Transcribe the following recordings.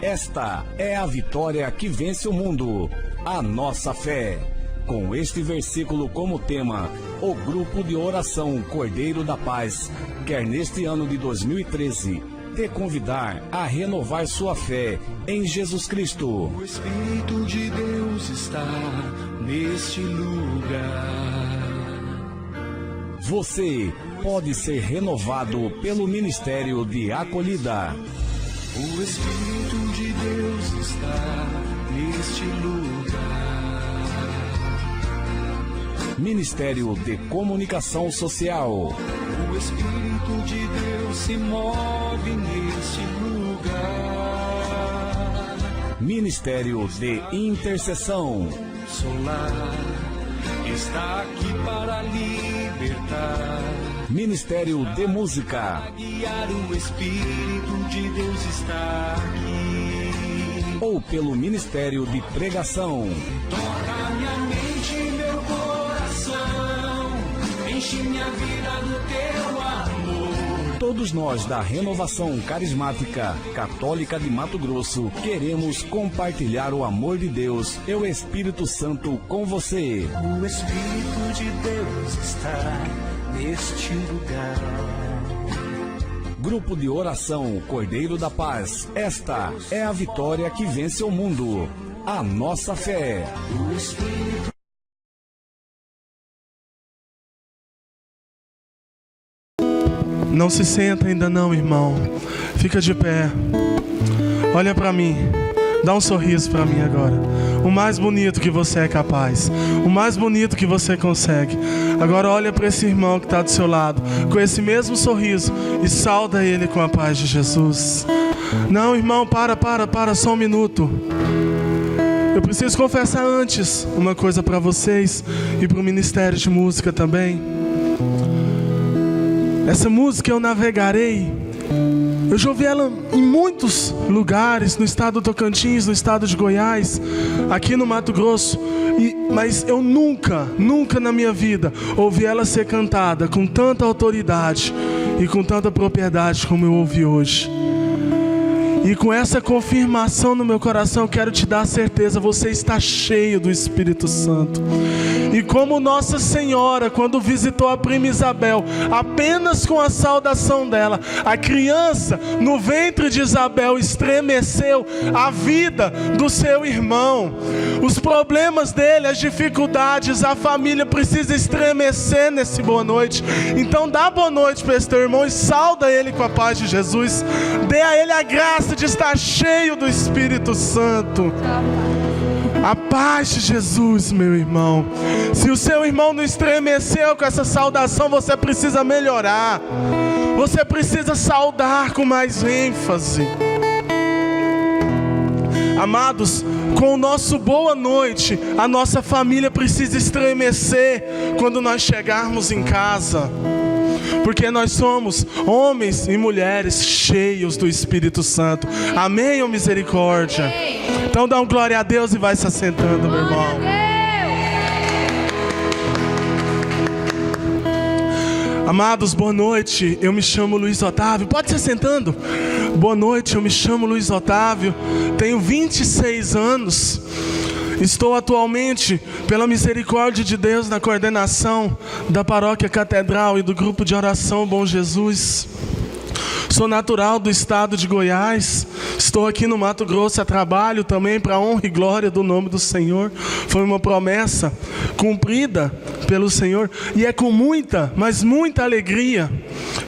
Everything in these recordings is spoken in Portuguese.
Esta é a vitória que vence o mundo, a nossa fé. Com este versículo como tema, o grupo de oração Cordeiro da Paz quer neste ano de 2013 te convidar a renovar sua fé em Jesus Cristo. O Espírito de Deus está neste lugar. Você pode ser renovado pelo Ministério de Acolhida. O Espírito de Deus está neste lugar. Ministério de Comunicação Social. O Espírito de Deus se move neste lugar. Ministério de Intercessão. Solar está aqui para libertar. Ministério de Música. Para guiar, o Espírito de Deus está aqui. Ou pelo Ministério de Pregação. Toca minha mente, meu coração, enche minha vida do teu amor. Todos nós da Renovação Carismática Católica de Mato Grosso queremos compartilhar o amor de Deus e o Espírito Santo com você. O Espírito de Deus está neste lugar. Grupo de oração Cordeiro da Paz. Esta é a vitória que vence o mundo. A nossa fé. O Espírito. Não se senta ainda não, irmão. Fica de pé. Olha para mim. Dá um sorriso para mim agora. O mais bonito que você é capaz. O mais bonito que você consegue. Agora olha para esse irmão que está do seu lado, com esse mesmo sorriso, e sauda ele com a paz de Jesus. Não, irmão, para só um minuto. Eu preciso confessar antes uma coisa para vocês e para o Ministério de Música também. Essa música Eu Navegarei, eu já ouvi ela em muitos lugares, no estado do Tocantins, no estado de Goiás, aqui no Mato Grosso, mas eu nunca na minha vida ouvi ela ser cantada com tanta autoridade e com tanta propriedade como eu ouvi hoje. E com essa confirmação no meu coração, eu quero te dar a certeza, você está cheio do Espírito Santo. E como Nossa Senhora, quando visitou a prima Isabel, apenas com a saudação dela, a criança no ventre de Isabel estremeceu, a vida do seu irmão, os problemas dele, as dificuldades, a família precisa estremecer nesse boa noite. Então dá boa noite para esse teu irmão e sauda ele com a paz de Jesus. Dê a ele a graça de estar cheio do Espírito Santo. A paz de Jesus, meu irmão. Se o seu irmão não estremeceu com essa saudação, você precisa melhorar. Você precisa saudar com mais ênfase. Amados, com o nosso boa noite, a nossa família precisa estremecer quando nós chegarmos em casa. Porque nós somos homens e mulheres cheios do Espírito Santo. Amém ou misericórdia? Então dá um glória a Deus e vai se assentando, meu irmão. Amados, boa noite. Eu me chamo Luiz Otávio. Pode se assentando. Boa noite, eu me chamo Luiz Otávio. Tenho 26 anos. Estou atualmente, pela misericórdia de Deus, na coordenação da Paróquia Catedral e do grupo de oração Bom Jesus. Sou natural do estado de Goiás. Estou aqui no Mato Grosso a trabalho também para a honra e glória do nome do Senhor. Foi uma promessa cumprida pelo Senhor. E é com muita, mas muita alegria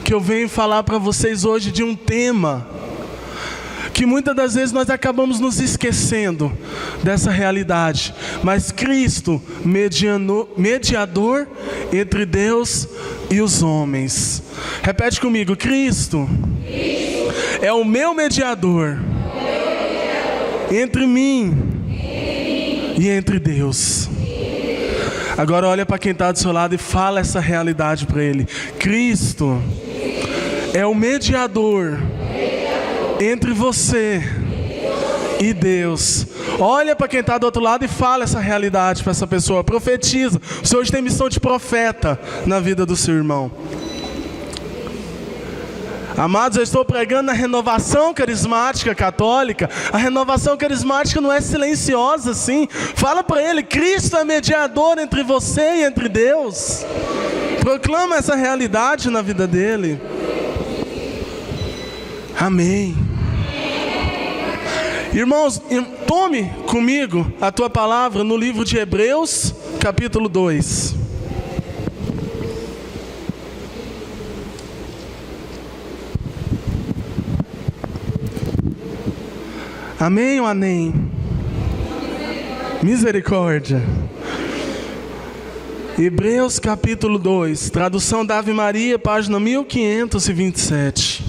que eu venho falar para vocês hoje de um tema que muitas das vezes nós acabamos nos esquecendo dessa realidade. Mas Cristo, mediador entre Deus e os homens. Repete comigo: Cristo é o meu mediador entre mim e entre Deus. Agora olha para quem está do seu lado e fala essa realidade para ele. Cristo é o mediador entre você e Deus. Olha para quem está do outro lado e fala essa realidade para essa pessoa. Profetiza. O Senhor hoje tem missão de profeta na vida do seu irmão. Amados, eu estou pregando a renovação carismática católica. A renovação carismática não é silenciosa assim. Fala para ele, Cristo é mediador entre você e entre Deus. Proclama essa realidade na vida dele. Amém. Irmãos, tome comigo a tua palavra no livro de Hebreus, capítulo 2. Amém ou amém? Misericórdia. Hebreus capítulo 2, tradução da Ave Maria, página 1527.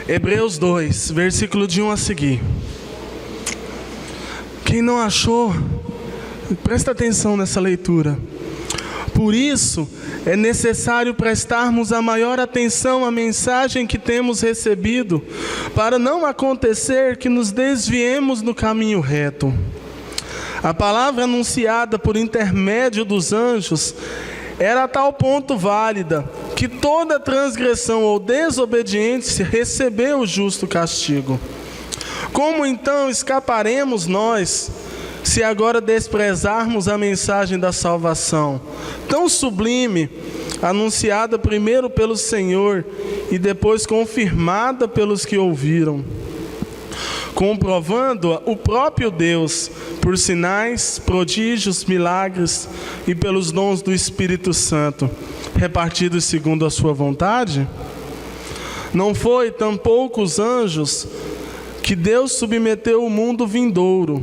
Hebreus 2, versículo de 1 a seguir. Quem não achou, presta atenção nessa leitura. Por isso, é necessário prestarmos a maior atenção à mensagem que temos recebido, para não acontecer que nos desviemos do caminho reto. A palavra anunciada por intermédio dos anjos era a tal ponto válida, que toda transgressão ou desobediência recebeu o justo castigo. Como então escaparemos nós, se agora desprezarmos a mensagem da salvação, tão sublime, anunciada primeiro pelo Senhor e depois confirmada pelos que ouviram, comprovando-a o próprio Deus, por sinais, prodígios, milagres e pelos dons do Espírito Santo, repartidos segundo a sua vontade? Não foi tampouco os anjos que Deus submeteu o mundo vindouro,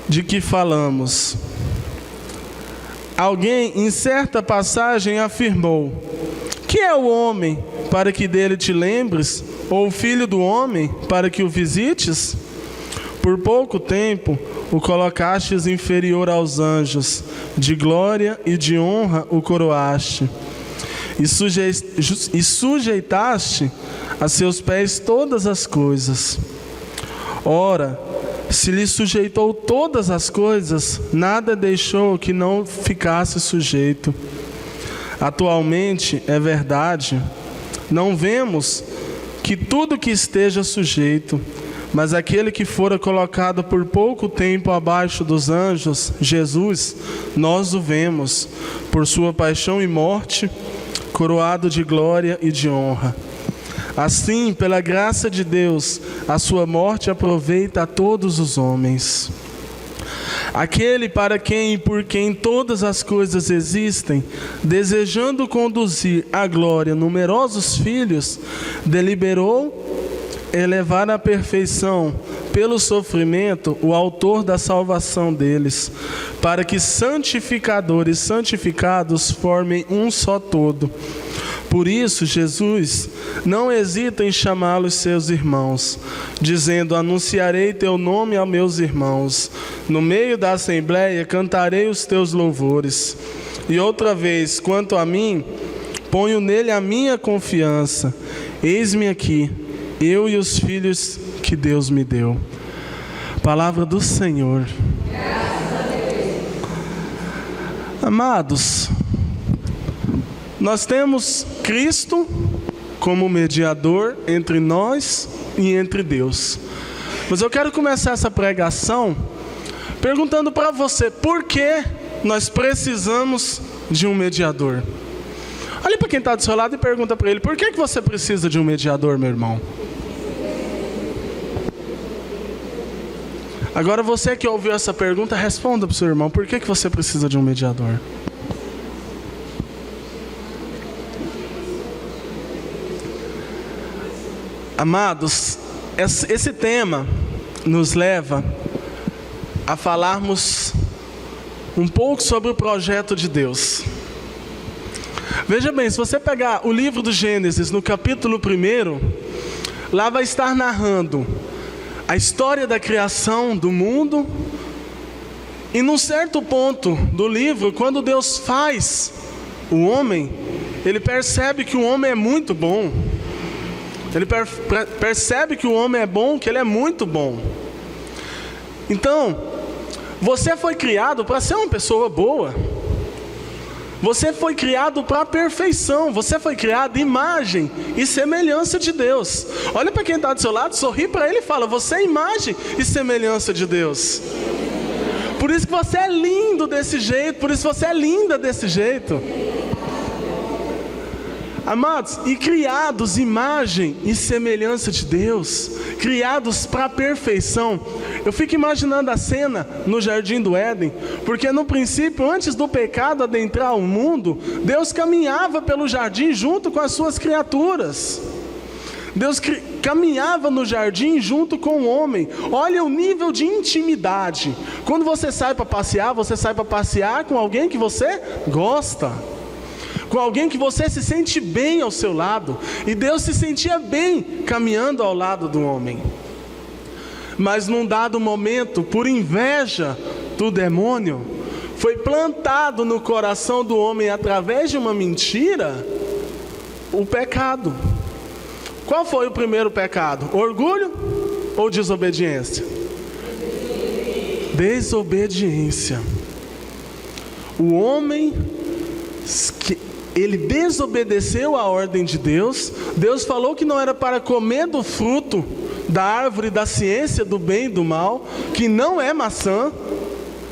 de que falamos. Alguém em certa passagem afirmou: que é o homem para que dele te lembres, ou o filho do homem para que o visites? Por pouco tempo o colocastes inferior aos anjos, de glória e de honra o coroaste, e sujeitaste a seus pés todas as coisas. Ora, se lhe sujeitou todas as coisas, nada deixou que não ficasse sujeito. Atualmente, é verdade, não vemos que tudo que esteja sujeito, mas aquele que fora colocado por pouco tempo abaixo dos anjos, Jesus, nós o vemos, por sua paixão e morte, coroado de glória e de honra. Assim, pela graça de Deus, a sua morte aproveita a todos os homens. Aquele para quem e por quem todas as coisas existem, desejando conduzir à glória numerosos filhos, deliberou elevar à perfeição, pelo sofrimento, o autor da salvação deles, para que santificadores e santificados formem um só todo. Por isso, Jesus não hesita em chamá-los seus irmãos, dizendo: anunciarei teu nome a meus irmãos. No meio da assembleia cantarei os teus louvores. E outra vez, quanto a mim, ponho nele a minha confiança. Eis-me aqui, eu e os filhos que Deus me deu. Palavra do Senhor. Amados, nós temos Cristo como mediador entre nós e entre Deus. Mas eu quero começar essa pregação perguntando para você: por que nós precisamos de um mediador? Olha para quem está do seu lado e pergunta para ele: por que você precisa de um mediador, meu irmão? Agora você que ouviu essa pergunta, responda para o seu irmão: por que você precisa de um mediador? Amados, esse tema nos leva a falarmos um pouco sobre o projeto de Deus. Veja bem, se você pegar o livro do Gênesis, no capítulo 1, lá vai estar narrando a história da criação do mundo. E num certo ponto do livro, quando Deus faz o homem, Ele percebe que o homem é muito bom. Ele percebe que o homem é bom, que ele é muito bom. Então, você foi criado para ser uma pessoa boa. Você foi criado para a perfeição. Você foi criado imagem e semelhança de Deus. Olha para quem está do seu lado, sorri para ele e fala: você é imagem e semelhança de Deus. Por isso que você é lindo desse jeito. Por isso você é linda desse jeito. Amados, e criados imagem e semelhança de Deus, criados para a perfeição. Eu fico imaginando a cena no Jardim do Éden, porque no princípio, antes do pecado adentrar o mundo, Deus caminhava pelo jardim junto com as suas criaturas. Deus caminhava no jardim junto com o homem. Olha o nível de intimidade. Quando você sai para passear, você sai para passear com alguém que você gosta, com alguém que você se sente bem ao seu lado. E Deus se sentia bem caminhando ao lado do homem. Mas num dado momento, por inveja do demônio, foi plantado no coração do homem, através de uma mentira, o pecado. Qual foi o primeiro pecado? Orgulho ou desobediência? Desobediência. O homem, ele desobedeceu a ordem de Deus. Deus falou que não era para comer do fruto da árvore da ciência do bem e do mal, que não é maçã.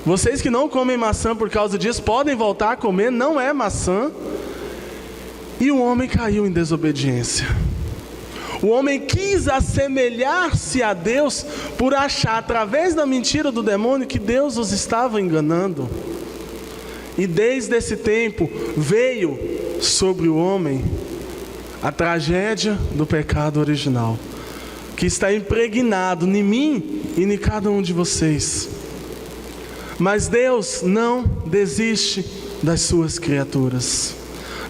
Vocês que não comem maçã por causa disso, podem voltar a comer, não é maçã. E o homem caiu em desobediência. O homem quis assemelhar-se a Deus por achar, através da mentira do demônio, que Deus os estava enganando. E desde esse tempo veio sobre o homem a tragédia do pecado original, que está impregnado em mim e em cada um de vocês. Mas Deus não desiste das suas criaturas.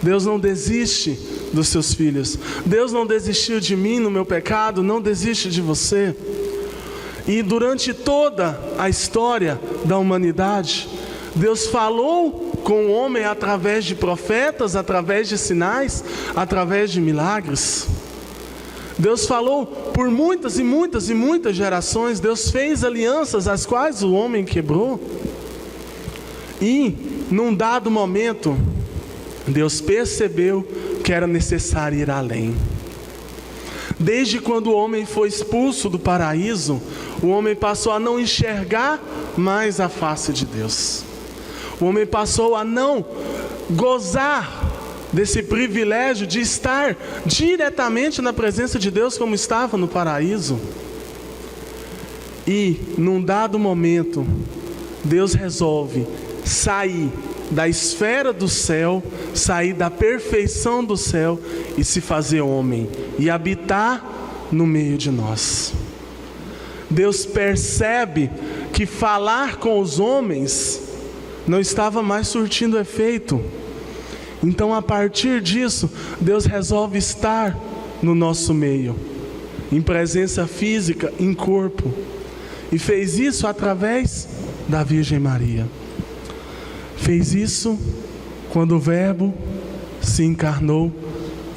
Deus não desiste dos seus filhos. Deus não desistiu de mim no meu pecado, não desiste de você. E durante toda a história da humanidade, Deus falou com o homem através de profetas, através de sinais, através de milagres. Deus falou por muitas e muitas e muitas gerações. Deus fez alianças as quais o homem quebrou. E num dado momento, Deus percebeu que era necessário ir além. Desde quando o homem foi expulso do paraíso, o homem passou a não enxergar mais a face de Deus. O homem passou a não gozar desse privilégio de estar diretamente na presença de Deus, como estava no paraíso. E num dado momento, Deus resolve sair da esfera do céu, sair da perfeição do céu e se fazer homem e habitar no meio de nós. Deus percebe que falar com os homens não estava mais surtindo efeito. Então, a partir disso, Deus resolve estar no nosso meio, em presença física, em corpo. E fez isso através da Virgem Maria. Fez isso quando o Verbo se encarnou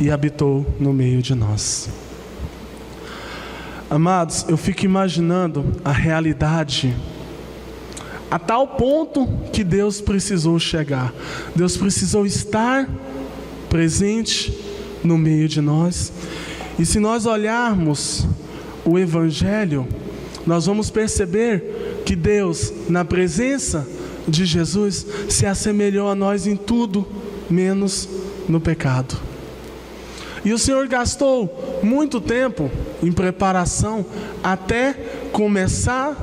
e habitou no meio de nós. Amados, eu fico imaginando a realidade, a tal ponto que Deus precisou chegar. Deus precisou estar presente no meio de nós. E se nós olharmos o Evangelho, nós vamos perceber que Deus, na presença de Jesus, se assemelhou a nós em tudo, menos no pecado. E o Senhor gastou muito tempo em preparação até começar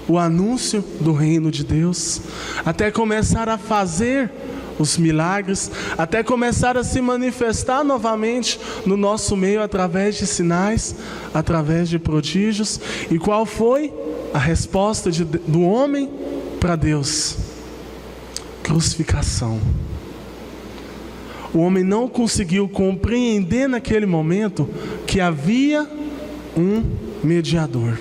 o anúncio do reino de Deus, até começar a fazer os milagres, até começar a se manifestar novamente no nosso meio através de sinais, através de prodígios. E qual foi a resposta do homem para Deus? Crucificação. O homem não conseguiu compreender naquele momento que havia um mediador.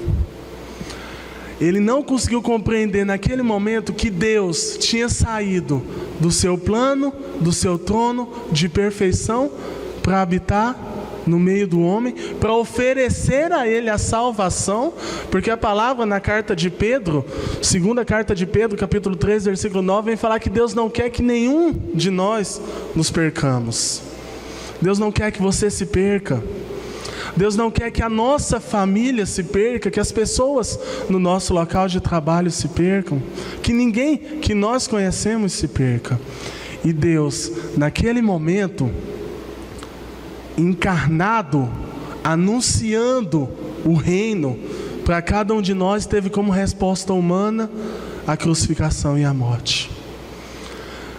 Ele não conseguiu compreender naquele momento que Deus tinha saído do seu plano, do seu trono de perfeição, para habitar no meio do homem, para oferecer a ele a salvação, porque a palavra na carta de Pedro, segunda carta de Pedro, capítulo 3, versículo 9, vem falar que Deus não quer que nenhum de nós nos percamos. Deus não quer que você se perca. Deus não quer que a nossa família se perca, que as pessoas no nosso local de trabalho se percam, que ninguém que nós conhecemos se perca. E Deus, naquele momento, encarnado, anunciando o reino para cada um de nós, teve como resposta humana a crucificação e a morte.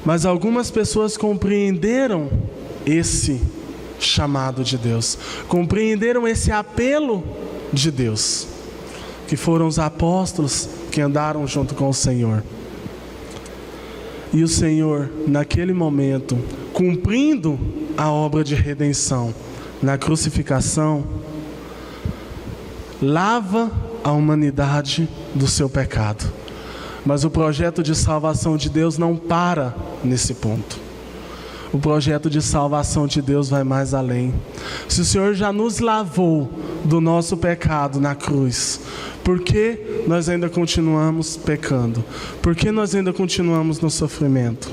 Mas algumas pessoas compreenderam esse chamado de Deus, compreenderam esse apelo de Deus, que foram os apóstolos que andaram junto com o Senhor. E o Senhor, naquele momento, cumprindo a obra de redenção na crucificação, lava a humanidade do seu pecado. Mas o projeto de salvação de Deus não para nesse ponto. O projeto de salvação de Deus vai mais além. Se o Senhor já nos lavou do nosso pecado na cruz, por que nós ainda continuamos pecando? Por que nós ainda continuamos no sofrimento?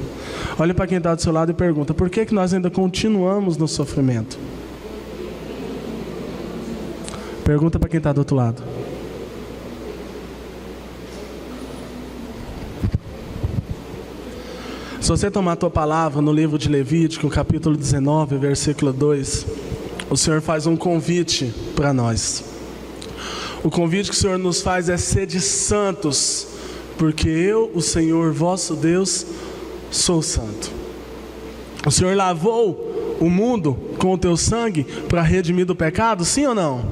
Olha para quem está do seu lado e pergunta: por que nós ainda continuamos no sofrimento? Pergunta para quem está do outro lado. Se você tomar a tua palavra no livro de Levítico, capítulo 19, versículo 2, o Senhor faz um convite para nós. O convite que o Senhor nos faz é: sede santos, porque eu, o Senhor vosso Deus, sou santo. O Senhor lavou o mundo com o teu sangue para redimir do pecado, sim ou não?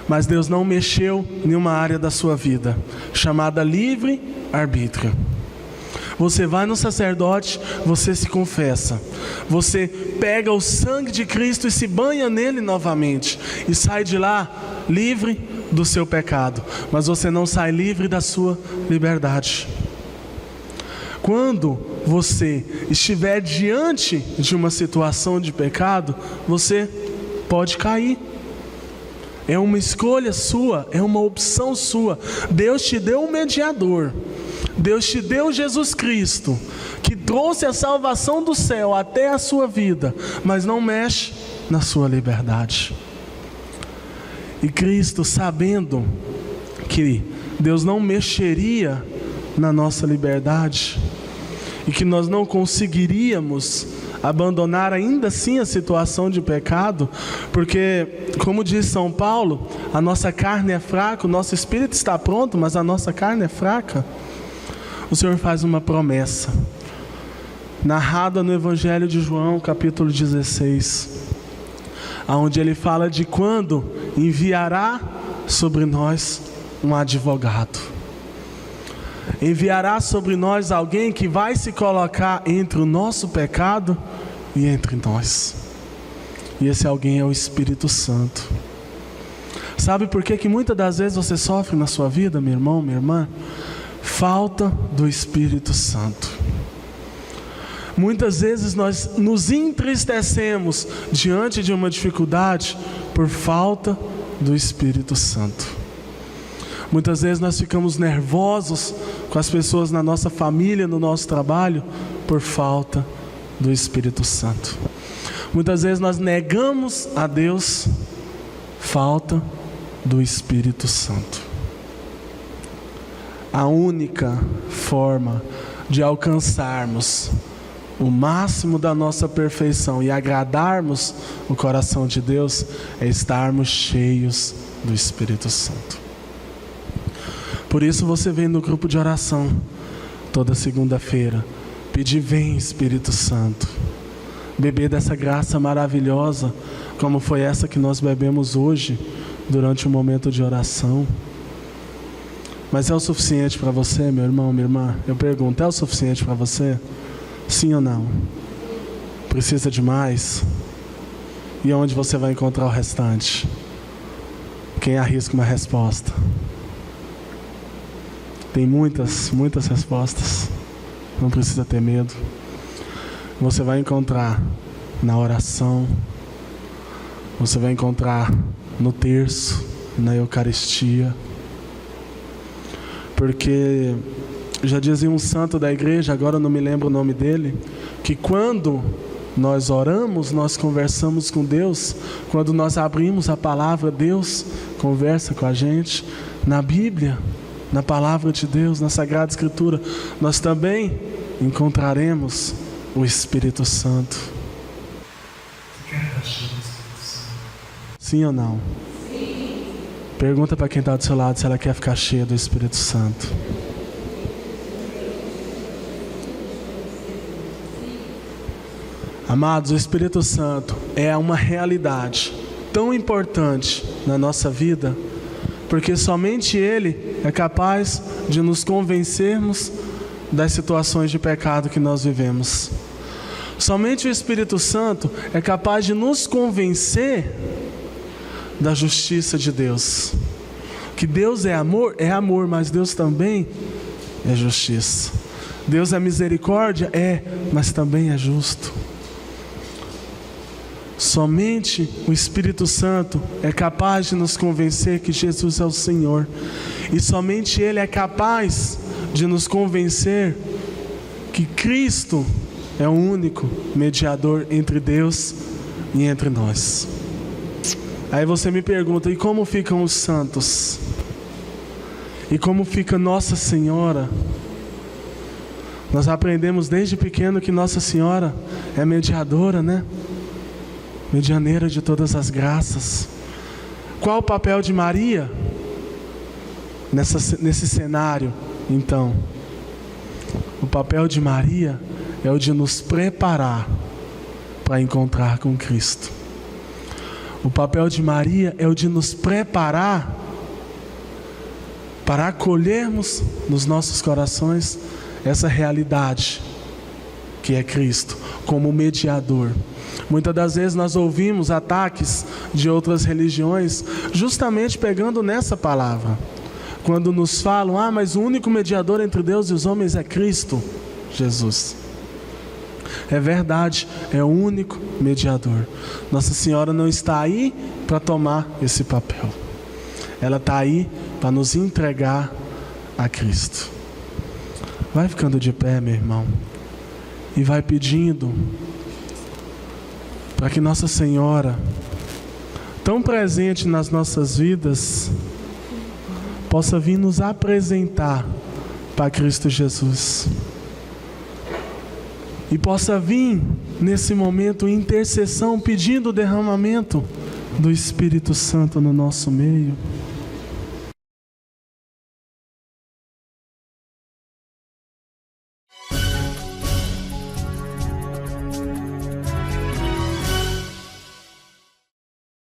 Mas Deus não mexeu em uma área da sua vida, chamada livre-arbítrio. Você vai no sacerdote, você se confessa, você pega o sangue de Cristo e se banha nele novamente, e sai de lá livre do seu pecado, mas você não sai livre da sua liberdade. Quando você estiver diante de uma situação de pecado, você pode cair. É uma escolha sua, é uma opção sua. Deus te deu um mediador. Deus te deu Jesus Cristo, que trouxe a salvação do céu até a sua vida, mas não mexe na sua liberdade. E Cristo, sabendo que Deus não mexeria na nossa liberdade, e que nós não conseguiríamos abandonar ainda assim a situação de pecado, porque, como diz São Paulo, a nossa carne é fraca, o nosso espírito está pronto, mas a nossa carne é fraca. O Senhor faz uma promessa, narrada no Evangelho de João, capítulo 16, onde ele fala de quando enviará sobre nós um advogado. Enviará sobre nós alguém que vai se colocar entre o nosso pecado e entre nós. E esse alguém é o Espírito Santo. Sabe por que muitas das vezes você sofre na sua vida, meu irmão, minha irmã? Falta do Espírito Santo. Muitas vezes nós nos entristecemos diante de uma dificuldade por falta do Espírito Santo. Muitas vezes nós ficamos nervosos com as pessoas na nossa família, no nosso trabalho, por falta do Espírito Santo. Muitas vezes nós negamos a Deus, falta do Espírito Santo. A única forma de alcançarmos o máximo da nossa perfeição e agradarmos o coração de Deus é estarmos cheios do Espírito Santo. Por isso você vem no grupo de oração toda segunda-feira, pedir: vem Espírito Santo, beber dessa graça maravilhosa, como foi essa que nós bebemos hoje durante o momento de oração. Mas é o suficiente para você, meu irmão, minha irmã? Eu pergunto, é o suficiente para você? Sim ou não? Precisa de mais? E onde você vai encontrar o restante? Quem arrisca uma resposta? Tem muitas respostas. Não precisa ter medo. Você vai encontrar na oração, você vai encontrar no terço, na Eucaristia. Porque já dizia um santo da igreja, agora eu não me lembro o nome dele, que quando nós oramos, nós conversamos com Deus. Quando nós abrimos a palavra, Deus conversa com a gente. Na Bíblia, na palavra de Deus, na Sagrada Escritura, nós também encontraremos o Espírito Santo. Sim ou não? Sim. Pergunta para quem está do seu lado se ela quer ficar cheia do Espírito Santo. Amados, o Espírito Santo é uma realidade tão importante na nossa vida, porque somente Ele é capaz de nos convencermos das situações de pecado que nós vivemos. Somente o Espírito Santo é capaz de nos convencer da justiça de Deus. Que Deus é amor, mas Deus também é justiça. Deus é misericórdia, mas também é justo. Somente o Espírito Santo é capaz de nos convencer que Jesus é o Senhor. E somente Ele é capaz de nos convencer que Cristo é o único mediador entre Deus e entre nós. Aí você me pergunta, e como ficam os santos? E como fica Nossa Senhora? Nós aprendemos desde pequeno que Nossa Senhora é mediadora, né? Medianeira de todas as graças. Qual o papel de Maria nesse cenário, então? O papel de Maria é o de nos preparar para encontrar com Cristo. O papel de Maria é o de nos preparar para acolhermos nos nossos corações essa realidade que é Cristo como mediador. Muitas das vezes nós ouvimos ataques de outras religiões justamente pegando nessa palavra. Quando nos falam, mas o único mediador entre Deus e os homens é Cristo Jesus. É verdade, é o único mediador. Nossa Senhora não está aí para tomar esse papel. Ela está aí para nos entregar a Cristo. Vai ficando de pé, meu irmão, e vai pedindo para que Nossa Senhora, tão presente nas nossas vidas, possa vir nos apresentar para Cristo Jesus. E possa vir nesse momento em intercessão, pedindo o derramamento do Espírito Santo no nosso meio.